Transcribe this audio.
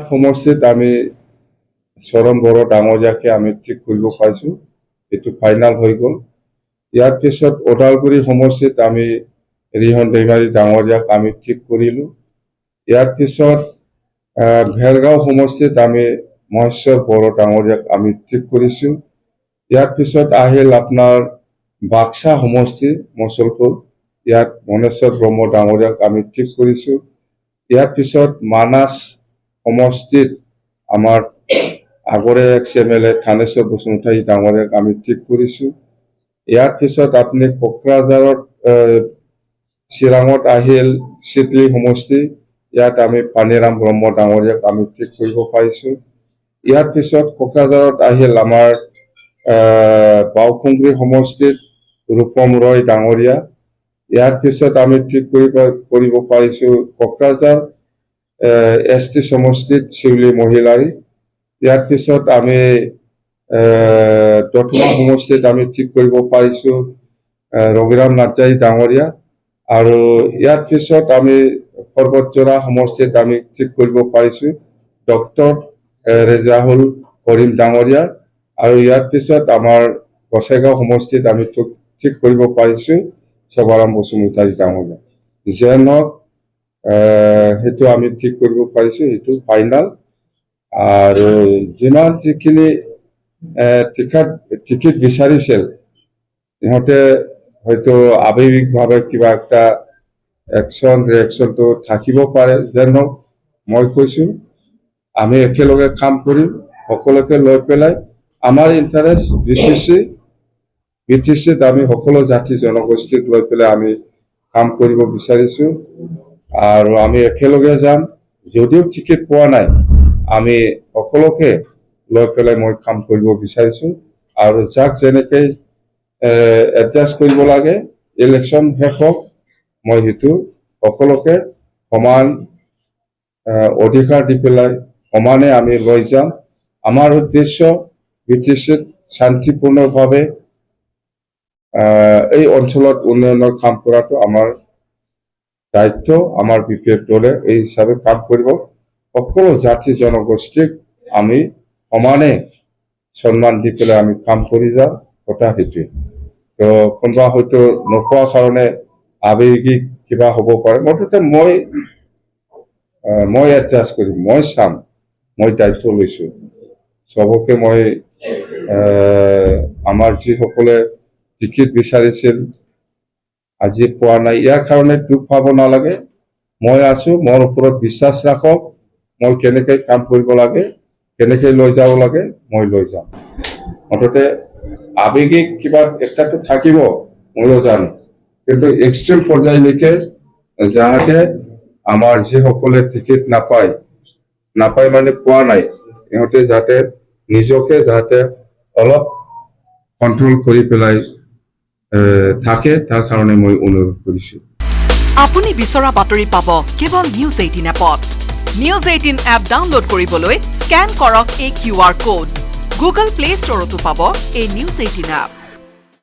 সমষ্টিত আমি চৰণ বড়ো ডাঙৰীয়াকে আমি ঠিক কৰিব পাইছোঁ। এইটো ফাইনেল হৈ গ'ল। ইয়াৰ পিছত ওদালগুৰি সমষ্টিত আমি ৰিহন দৈমাৰী ডাঙৰীয়াক আমি ঠিক কৰিলোঁ। ইয়াৰ পিছত ভেৰগাঁও সমষ্টিত আমি মহেশ্বৰ বড়ো ডাঙৰীয়াক আমি ঠিক কৰিছোঁ। ইয়াৰ পিছত আহিল আপোনাৰ বাক্সা সমষ্টি মচলপুৰ, ইয়াত মনেশ্বৰ ব্ৰহ্ম ডাঙৰীয়াক আমি ঠিক কৰিছোঁ। ইয়াৰ পিছত মানাছ সমষ্টিত আমাৰ আগৰে এক্স-MLA থানেশ্বৰ বসুমতাৰী ডাঙৰীয়াক আমি ঠিক কৰিছোঁ। ইয়াৰ পিছত আপুনি কোকৰাঝাৰত চিৰাঙত আহিল চিটলি সমষ্টি, ইয়াত আমি পানীৰাম ব্ৰহ্ম ডাঙৰীয়াক আমি ঠিক কৰিব পাৰিছোঁ। ইয়াৰ পিছত কোকৰাঝাৰত আহিল আমাৰ বাওকুংগ্ৰী সমষ্টিত ৰূপম ৰয় ডাঙৰীয়া, ইয়াৰ পিছত আমি ঠিক কৰিব পাৰিছোঁ কোকৰাঝাৰ ST সমষ্টিত শিউলি মহিলাৰী। ইয়াৰ পিছত আমি দতমা সমষ্টিত আমি ঠিক কৰিব পাৰিছোঁ ৰঘুৰাম নাৰ্জাৰী ডাঙৰীয়া, আৰু ইয়াৰ পিছত আমি পৰ্বতজোৰা সমষ্টিত আমি ঠিক কৰিব পাৰিছোঁ ডক্টৰ ৰেজাউল কৰিম ডাঙৰীয়া, আৰু ইয়াৰ পিছত আমাৰ গোসাইগাঁও সমষ্টিত আমি ঠিক কৰিব পাৰিছোঁ শোভাৰাম বসুমতাৰী ডাঙৰীয়া। যেন হওক সেইটো আমি ঠিক কৰিব পাৰিছোঁ, সেইটো ফাইনেল। আৰু যিমান যিখিনি টিকেট বিচাৰিছিল সিহঁতে হয়তো আৱেগিকভাৱে কিবা এটা ৰিয়েকশ্যনটো থাকিব পাৰে। যেন হওক মই কৈছোঁ আমি একেলগে কাম কৰিম, সকলোকে লৈ পেলাই আমাৰ ইণ্টাৰেষ্ট BTCত আমি সকলো জাতি জনগোষ্ঠীক লৈ পেলাই আমি কাম কৰিব বিচাৰিছোঁ, আৰু আমি একেলগে যাম। যদিও টিকেট পোৱা নাই আমি সকলোকে লৈ পেলাই মই কাম কৰিব বিচাৰিছোঁ, আৰু যাক যেনেকৈ এডজাষ্ট কৰিব লাগে ইলেকশ্যন শেষ হওক, মই সেইটো সকলোকে সমান অধিকাৰ দি পেলাই সমানে আমি লৈ যাম। আমাৰ উদ্দেশ্য BTCত শান্তিপূৰ্ণভাৱে এই অঞ্চলত উন্নয়নৰ কাম কৰাটো আমাৰ দায়িত্ব। আমাৰ BPF দলে এই হিচাপে কাম কৰিব, সকলো জাতি জনগোষ্ঠীক আমি সমানে সন্মান দি পেলাই আমি কাম কৰি যাম, কথা সেইটোৱে। তো কোনোবা হয়তো নোপোৱাৰ কাৰণে আৱেগিক কিবা হ'ব পাৰে, মুঠতে মই এডজাষ্ট কৰিম, মই চাম, মই দায়িত্ব লৈছোঁ চবকে। মই আমাৰ যিসকলে টিকেট বিচাৰিছিল আজি পোৱা নাই, ইয়াৰ কাৰণে দুখ পাব নালাগে। মই আছোঁ, মোৰ ওপৰত বিশ্বাস ৰাখক, মই কেনেকৈ কাম কৰিব লাগে, কেনেকৈ লৈ যাব লাগে মই লৈ যাম। মুঠতে আৱেগিক কিবা একটাটো থাকিব, ময়ো জানো, কিন্তু এক্সট্ৰিম পৰ্যায়লৈকে যাতে আমাৰ যিসকলে টিকেট নাপায় মানে পোৱা নাই, সিহঁতে যাতে নিজকে যাতে অলপ কণ্ট্ৰল কৰি পেলাই থাকে, তাৰ কাৰণে মই অনুৰোধ কৰিছোঁ। আপুনি বিচৰা বাতৰি পাব কেৱল নিউজ 18 এপত। নিউজ 18 এপ ডাউনলোড কৰিবলৈ স্কেন কৰক এই QR কোড। গুগল প্লে ষ্টৰতো পাব এই নিউজ 18 এপ।